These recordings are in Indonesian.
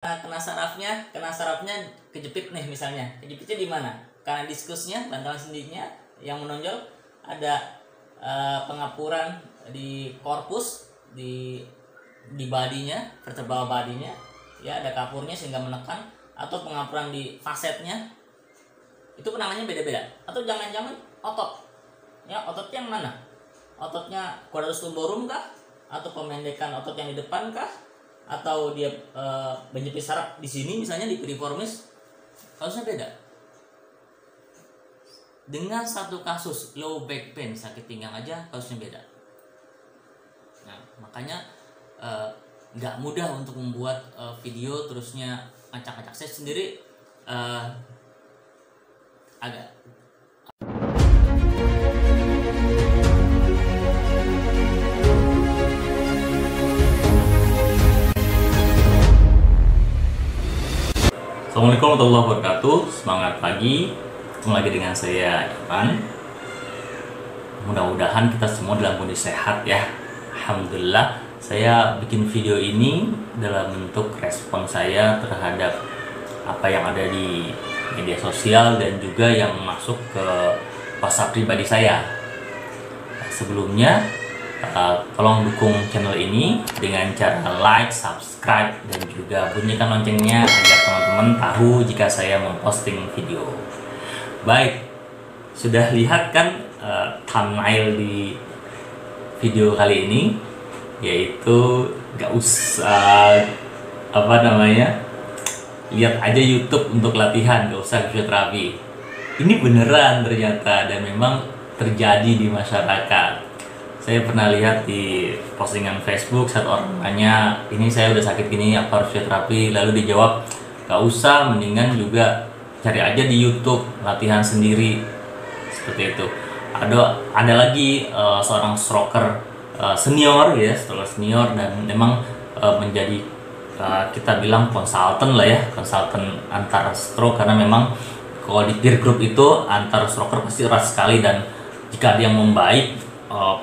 Kena sarafnya kejepit nih misalnya. Kejepitnya di mana? Karena diskusnya, bantalan sendinya yang menonjol, ada pengapuran di korpus, di badinya, vertebral badinya, ya ada kapurnya sehingga menekan, atau pengapuran di fasetnya. Itu penanganannya beda-beda. Atau jangan-jangan otot. Ya, ototnya yang mana? Ototnya quadratus lumborum kah? Atau pemendekan otot yang di depan kah? Atau dia menjepit saraf di sini misalnya di piriformis, kasusnya beda. Dengan satu kasus low back pain, sakit pinggang aja kasusnya beda. Nah, makanya nggak mudah untuk membuat video terusnya acak-acak. Saya sendiri agak Assalamualaikum warahmatullahi wabarakatuh. Semangat pagi. Ketemu lagi dengan saya Ivan. Mudah-mudahan kita semua dalam kondisi sehat ya. Alhamdulillah. Saya bikin video ini dalam bentuk respon saya terhadap apa yang ada di media sosial dan juga yang masuk ke WhatsApp pribadi saya. Sebelumnya tolong dukung channel ini dengan cara like, subscribe, dan juga bunyikan loncengnya agar teman-teman tahu jika saya memposting video. Baik, sudah lihat kan thumbnail di video kali ini, yaitu gak usah lihat aja YouTube untuk latihan, gak usah fisioterapi. Ini beneran ternyata dan memang terjadi di masyarakat. Saya pernah lihat di postingan Facebook, satu orang tanya, ini saya udah sakit gini, apa harus fisioterapi? Lalu dijawab, gak usah, mendingan juga cari aja di YouTube, latihan sendiri. Seperti itu. Ada lagi seorang stroker senior ya, stroker senior, dan memang menjadi kita bilang konsultan lah ya, konsultan antar stroke, karena memang kalau di peer group itu antar stroker pasti erat sekali, dan jika dia membaik,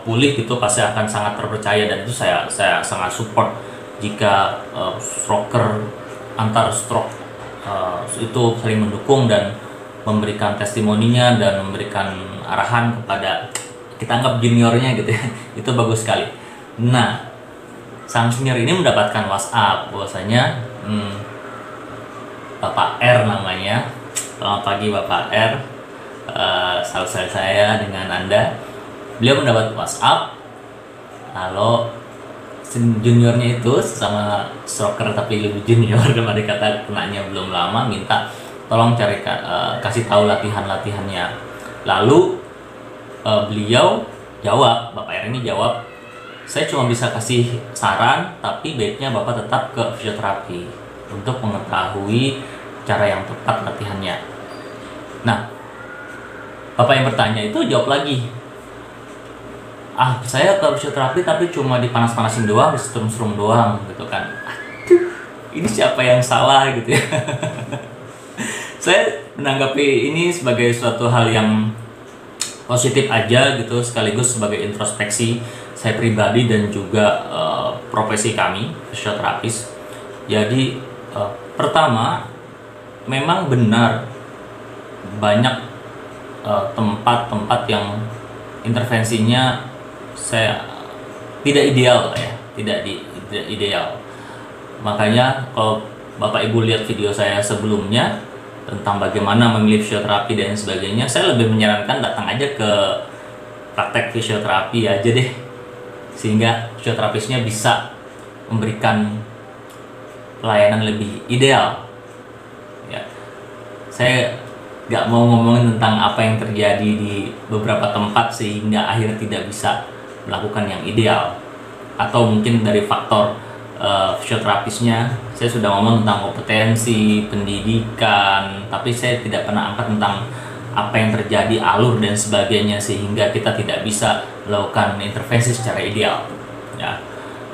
pulih itu pasti akan sangat terpercaya, dan itu saya sangat support jika stroker antar stroke itu saling mendukung dan memberikan testimoninya dan memberikan arahan kepada, kita anggap juniornya gitu ya. Itu bagus sekali. Nah, sang senior ini mendapatkan WhatsApp bahwasanya Bapak R namanya. Selamat pagi Bapak R, salam saya dengan Anda. Beliau mendapat WhatsApp, lalu juniornya itu sama stroker tapi lebih junior, kemarin kata kenanya belum lama, minta tolong kasih tahu latihannya. Lalu beliau jawab, Bapak R ini jawab, saya cuma bisa kasih saran, tapi baiknya Bapak tetap ke fisioterapi untuk mengetahui cara yang tepat latihannya. Nah, Bapak yang bertanya itu jawab lagi, saya ke fisioterapi tapi cuma dipanas-panasin doang, disetrum-setrum doang gitu kan. Aduh, ini siapa yang salah gitu ya. Saya menanggapi ini sebagai suatu hal yang positif aja gitu, sekaligus sebagai introspeksi saya pribadi dan juga profesi kami fisioterapis. Jadi pertama, memang benar banyak tempat-tempat yang intervensinya saya tidak ideal ya, tidak ideal. Makanya kalau Bapak Ibu lihat video saya sebelumnya tentang bagaimana memilih fisioterapi dan sebagainya, saya lebih menyarankan datang aja ke praktek fisioterapi aja deh, sehingga fisioterapisnya bisa memberikan pelayanan lebih ideal ya. Saya nggak mau ngomongin tentang apa yang terjadi di beberapa tempat sehingga akhirnya tidak bisa melakukan yang ideal, atau mungkin dari faktor fisioterapisnya. Saya sudah ngomong tentang kompetensi, pendidikan, tapi saya tidak pernah angkat tentang apa yang terjadi, alur dan sebagainya, sehingga kita tidak bisa melakukan intervensi secara ideal ya.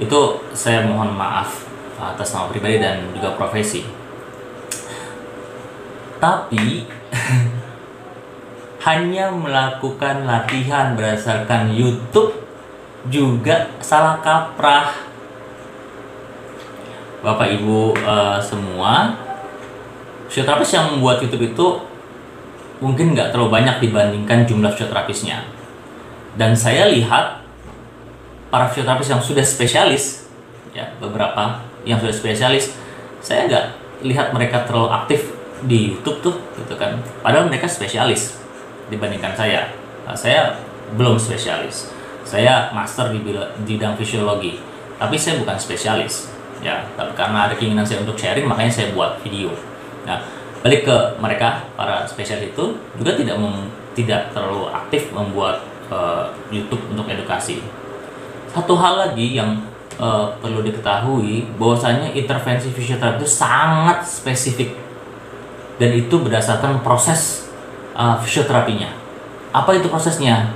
Itu saya mohon maaf atas nama pribadi dan juga profesi. Tapi hanya melakukan latihan berdasarkan YouTube juga salah kaprah. Bapak Ibu semua, fisioterapis yang membuat YouTube itu mungkin nggak terlalu banyak dibandingkan jumlah fisioterapisnya. Dan saya lihat para fisioterapis yang sudah spesialis, ya beberapa yang sudah spesialis, saya nggak lihat mereka terlalu aktif di YouTube tuh, gitu kan. Padahal mereka spesialis dibandingkan saya. Nah, saya belum spesialis. Saya master di bidang fisiologi, tapi saya bukan spesialis. Ya, tapi karena ada keinginan saya untuk sharing, makanya saya buat video. Nah, balik ke mereka, para spesialis itu juga tidak terlalu aktif membuat YouTube untuk edukasi. Satu hal lagi yang perlu diketahui, bahwasanya intervensi fisioterapi itu sangat spesifik, dan itu berdasarkan proses fisioterapinya. Apa itu prosesnya?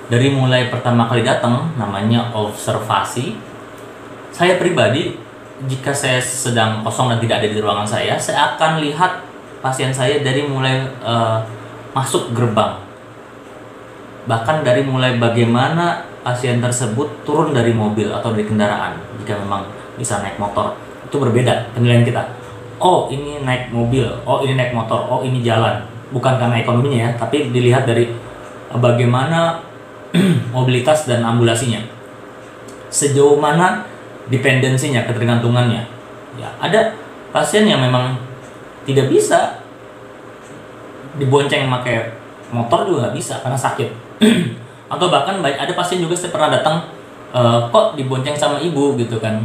Dari mulai pertama kali datang, namanya observasi. Saya pribadi, jika saya sedang kosong dan tidak ada di ruangan saya akan lihat pasien saya dari mulai masuk gerbang, bahkan dari mulai bagaimana pasien tersebut turun dari mobil atau dari kendaraan. Jika memang bisa naik motor, itu berbeda penilaian kita. Oh, ini naik mobil, oh ini naik motor, oh ini jalan. Bukan karena ekonominya ya, tapi dilihat dari bagaimana mobilitas dan ambulasinya, sejauh mana dependensinya, ketergantungannya. Ya, ada pasien yang memang tidak bisa dibonceng pakai motor, juga nggak bisa karena sakit. Atau bahkan ada pasien juga, saya pernah datang, kok dibonceng sama ibu gitu kan.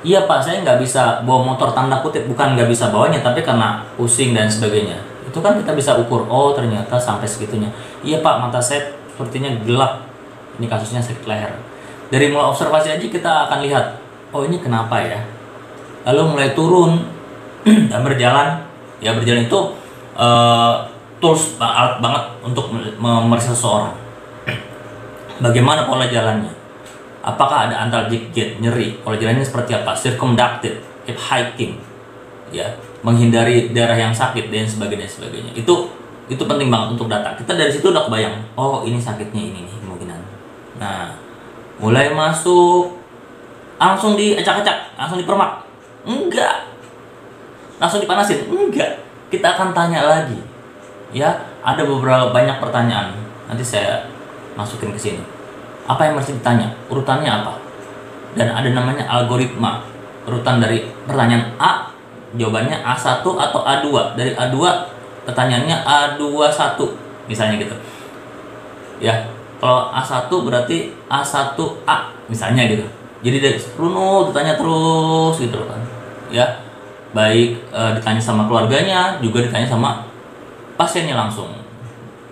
Iya Pak, saya nggak bisa bawa motor, tanda kutip, bukan nggak bisa bawanya, tapi karena pusing dan sebagainya. Itu kan kita bisa ukur, oh ternyata sampai segitunya. Iya Pak, mata saya sepertinya gelap, ini kasusnya sakit leher. Dari mulai observasi aja kita akan lihat, oh ini kenapa ya. Lalu mulai turun dan berjalan. Ya, berjalan itu tools, alat banget untuk memeriksa seseorang. Bagaimana pola jalannya? Apakah ada antalgic, nyeri? Pola jalannya seperti apa? Circumducted, keep hiking, ya, menghindari daerah yang sakit dan sebagainya. Itu penting banget untuk data. Kita dari situ udah kebayang, oh ini sakitnya ini nih kemungkinan. Nah, mulai masuk, langsung diacak-acak, langsung dipermak? Enggak. Langsung dipanasin? Enggak. Kita akan tanya lagi. Ya, ada beberapa banyak pertanyaan. Nanti saya masukin ke sini. Apa yang mesti ditanya? Urutannya apa? Dan ada namanya algoritma. Urutan dari pertanyaan A, jawabannya A1 atau A2. Dari A2, pertanyaannya A21, misalnya gitu. Ya, kalau A1 berarti A1A, misalnya gitu. Jadi dari runut ditanya terus gitu kan. Ya, baik ditanya sama keluarganya, juga ditanya sama pasiennya langsung.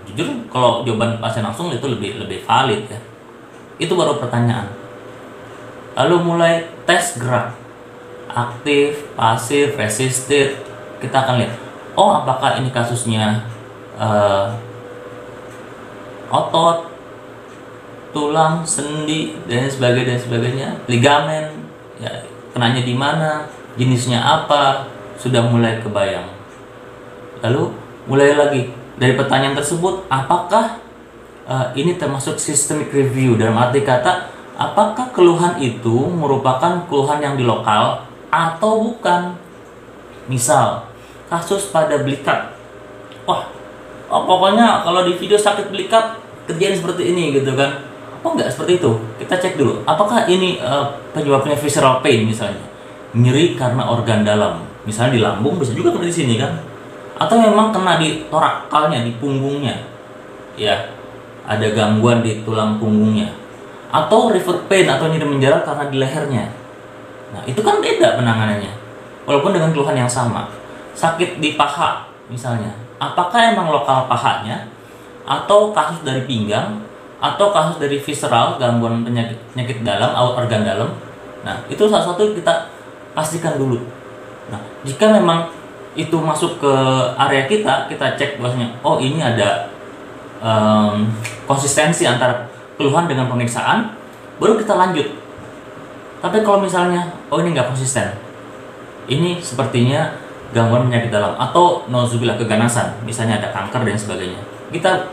Jujur kalau jawaban pasien langsung itu lebih valid ya. Itu baru pertanyaan. Lalu mulai tes gerak, aktif, pasif, resisted. Kita akan lihat, oh apakah ini kasusnya otot, tulang, sendi dan sebagainya, ligamen, ya, kenanya di mana, jenisnya apa, sudah mulai kebayang. Lalu mulai lagi dari pertanyaan tersebut, apakah ini termasuk systemic review, dalam arti kata apakah keluhan itu merupakan keluhan yang di lokal atau bukan. Misal kasus pada belikat, pokoknya kalau di video sakit belikat kejadian seperti ini gitu kan. Oh enggak seperti itu, kita cek dulu apakah ini penyebabnya visceral pain, misalnya nyeri karena organ dalam, misalnya di lambung, bisa juga kena di sini kan, atau memang kena di torakalnya, di punggungnya, ya ada gangguan di tulang punggungnya, atau rivet pain atau nyeri menjarah karena di lehernya. Nah itu kan beda penanganannya, walaupun dengan keluhan yang sama. Sakit di paha misalnya, apakah emang lokal pahanya, atau kasus dari pinggang, atau kasus dari visceral, gangguan penyakit dalam, organ dalam. Nah itu salah satu kita pastikan dulu. Nah jika memang itu masuk ke area kita cek bahwasanya oh ini ada konsistensi antara keluhan dengan pemeriksaan, baru kita lanjut. Tapi kalau misalnya oh ini nggak konsisten, ini sepertinya gangguan penyakit dalam atau nauzubillah keganasan, misalnya ada kanker dan sebagainya, kita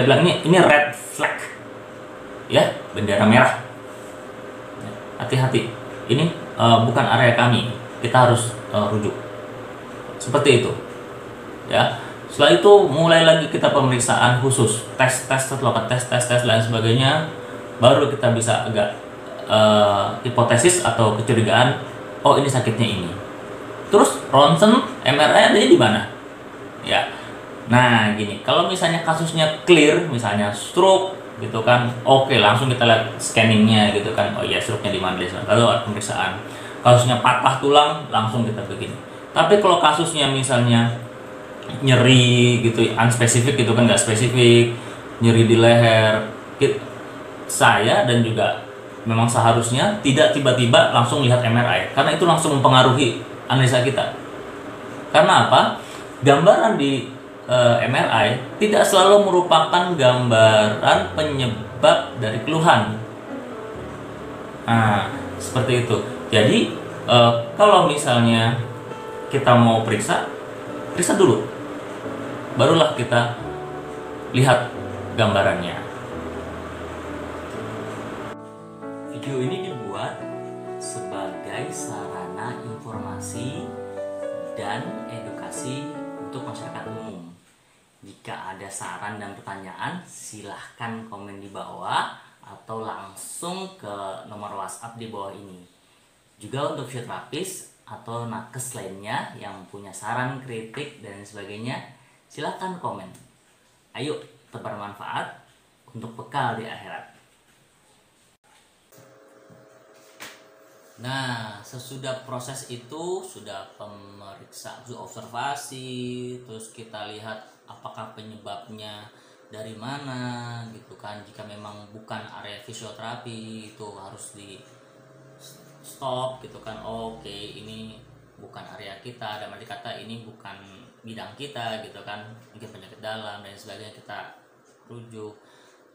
bilang ini red flag, ya, bendera merah. Hati-hati, ini bukan area kami, kita harus rujuk. Seperti itu ya. Setelah itu mulai lagi kita pemeriksaan khusus, tes lakukan tes lain sebagainya, baru kita bisa agak hipotesis atau kecurigaan, oh ini sakitnya ini. Terus ronsen MRI adanya di mana ya. Nah gini, kalau misalnya kasusnya clear, misalnya stroke gitu kan, oke, langsung kita lihat scanningnya gitu kan, oh iya stroke-nya di mana, lalu pemeriksaan. Kasusnya patah tulang, langsung kita begini. Tapi kalau kasusnya misalnya nyeri gitu, unspesifik gitu kan, nggak spesifik, nyeri di leher, saya dan juga memang seharusnya tidak tiba-tiba langsung lihat MRI, karena itu langsung mempengaruhi analisa kita. Karena apa? Gambaran di MRI tidak selalu merupakan gambaran penyebab dari keluhan. Nah, seperti itu. Jadi kalau misalnya kita mau periksa dulu, barulah kita lihat gambarannya. Video ini dibuat sebagai sarana informasi dan edukasi untuk masyarakat umum. Jika ada saran dan pertanyaan, silahkan komen di bawah atau langsung ke nomor WhatsApp di bawah ini. Juga untuk fisioterapis atau nakes lainnya yang punya saran, kritik, dan sebagainya, silahkan komen. Ayo, tetap bermanfaat untuk bekal di akhirat. Nah, sesudah proses itu, sudah pemeriksaan, observasi, terus kita lihat apakah penyebabnya dari mana gitu kan. Jika memang bukan area fisioterapi, itu harus di stop gitu kan. Oke, ini bukan area kita, dan berarti kata ini bukan bidang kita gitu kan, mungkin penyakit dalam dan sebagainya, kita rujuk.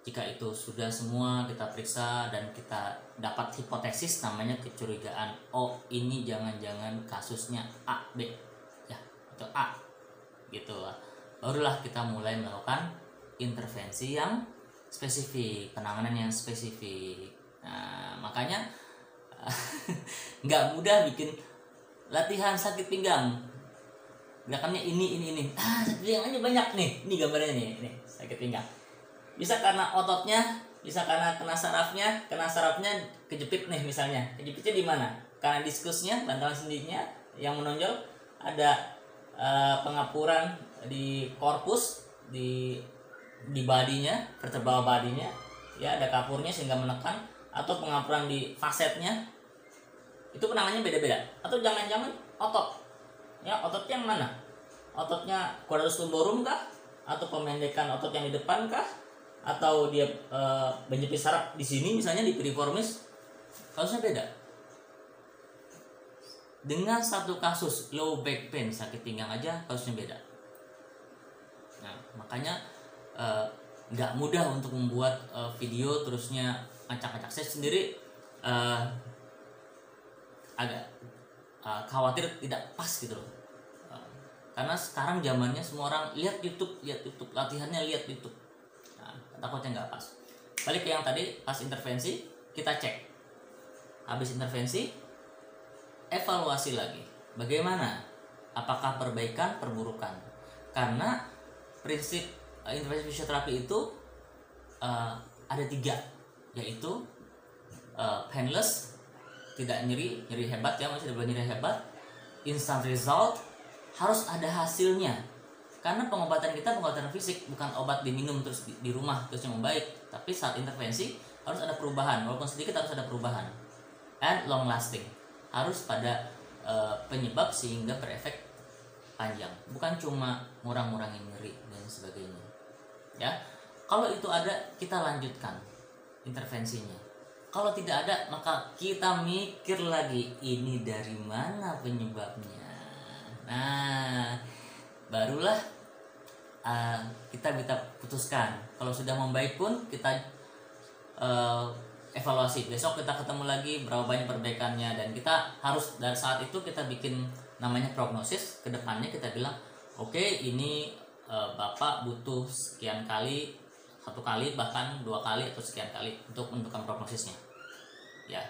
Jika itu sudah semua kita periksa dan kita dapat hipotesis, namanya kecurigaan, oh ini jangan-jangan kasusnya A, B ya, atau A gitu lah, barulah kita mulai melakukan intervensi yang spesifik, penanganan yang spesifik. Nah, makanya nggak mudah bikin latihan sakit pinggang. Gerakannya ini. Sakit pinggang aja banyak nih. Ini gambarnya nih sakit pinggang. Bisa karena ototnya, bisa karena kena sarafnya kejepit nih misalnya. Kejepitnya di mana? Karena diskusnya, bantalan sendinya yang menonjol, ada pengapuran di korpus, di badinya, vertebral badinya, ya ada kapurnya sehingga menekan, atau pengapuran di fasetnya. Itu penanganannya beda-beda. Atau jangan-jangan otot, ya ototnya yang mana? Ototnya quadratus lumborum kah? Atau pemendekan otot yang di depan kah? Atau dia menjepit saraf di sini misalnya di piriformis? Kasusnya beda. Dengan satu kasus low back pain, sakit pinggang aja kasusnya beda. Nah, makanya nggak mudah untuk membuat video terusnya acak-acak. Saya sendiri agak khawatir tidak pas gitu loh, karena sekarang zamannya semua orang lihat YouTube, latihannya lihat YouTube. Nah, takutnya nggak pas. Balik ke yang tadi, pas intervensi kita cek, habis intervensi evaluasi lagi, bagaimana, apakah perbaikan, perburukan. Karena prinsip intervensi fisioterapi itu ada 3, yaitu painless, tidak nyeri hebat ya, masih ada nyeri hebat, instant result, harus ada hasilnya. Karena pengobatan kita pengobatan fisik, bukan obat diminum terus di rumah terusnya membaik, tapi saat intervensi harus ada perubahan, walaupun sedikit harus ada perubahan, and long lasting, harus pada penyebab sehingga berefek panjang, bukan cuma ngurang-ngurangin nyeri dan sebagainya ya. Kalau itu ada, kita lanjutkan intervensinya. Kalau tidak ada, maka kita mikir lagi, ini dari mana penyebabnya. Nah, barulah kita bisa putuskan. Kalau sudah membaik pun kita evaluasi. Besok kita ketemu lagi berapa banyak perbaikannya, dan kita harus dari saat itu kita bikin namanya prognosis. Kedepannya kita bilang, oke, ini Bapak butuh sekian kali, 1 kali, bahkan 2 kali atau sekian kali untuk menentukan prognosisnya. Ya,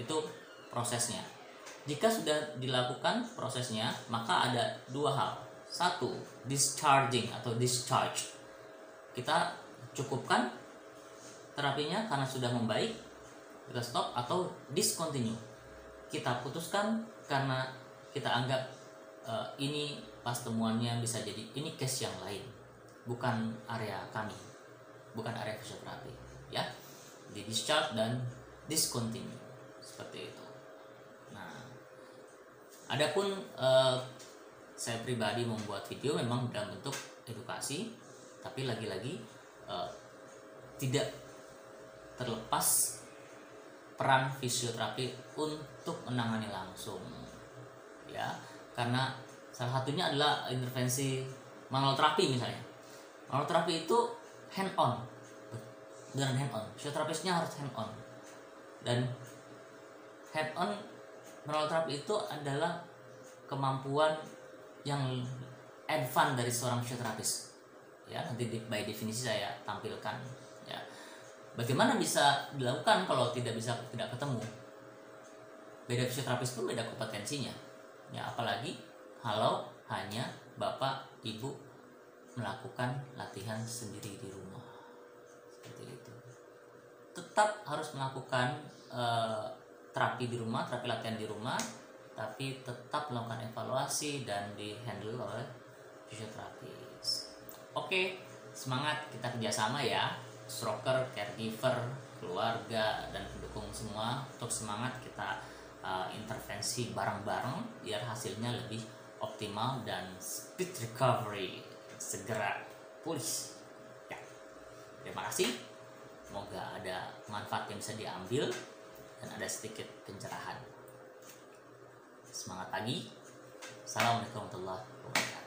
itu prosesnya. Jika sudah dilakukan prosesnya, maka ada dua hal. Satu, discharging atau discharge. Kita cukupkan terapinya karena sudah membaik, kita stop, atau discontinue. Kita putuskan karena kita anggap ini pas temuannya bisa jadi ini case yang lain, bukan area kami, bukan area fisioterapi, ya. Di discharge dan discontinue seperti itu. Nah, adapun saya pribadi membuat video memang dalam bentuk edukasi, tapi lagi-lagi tidak terlepas peran fisioterapi untuk menangani langsung, ya, karena salah satunya adalah intervensi manual terapi misalnya. Manual terapi itu hand on, beneran hand on. Fisioterapisnya harus hand on, dan hand on manual terapi itu adalah kemampuan yang advance dari seorang fisioterapis, ya. Nanti by definisi saya tampilkan, ya. Bagaimana bisa dilakukan kalau tidak ketemu? Beda fisioterapis pun beda kompetensinya, ya. Apalagi kalau hanya bapak ibu melakukan latihan sendiri di rumah, seperti itu. Tetap harus melakukan terapi di rumah, terapi latihan di rumah, tapi tetap melakukan evaluasi dan di-handle oleh fisioterapis. Oke, semangat, kita kerjasama ya, stroker, caregiver, keluarga, dan pendukung semua, untuk semangat kita intervensi bareng-bareng biar hasilnya lebih optimal dan speed recovery, segera pulih. Ya, terima kasih. Semoga ada manfaat yang bisa diambil dan ada sedikit pencerahan. Semangat pagi. Assalamualaikum warahmatullahi wabarakatuh.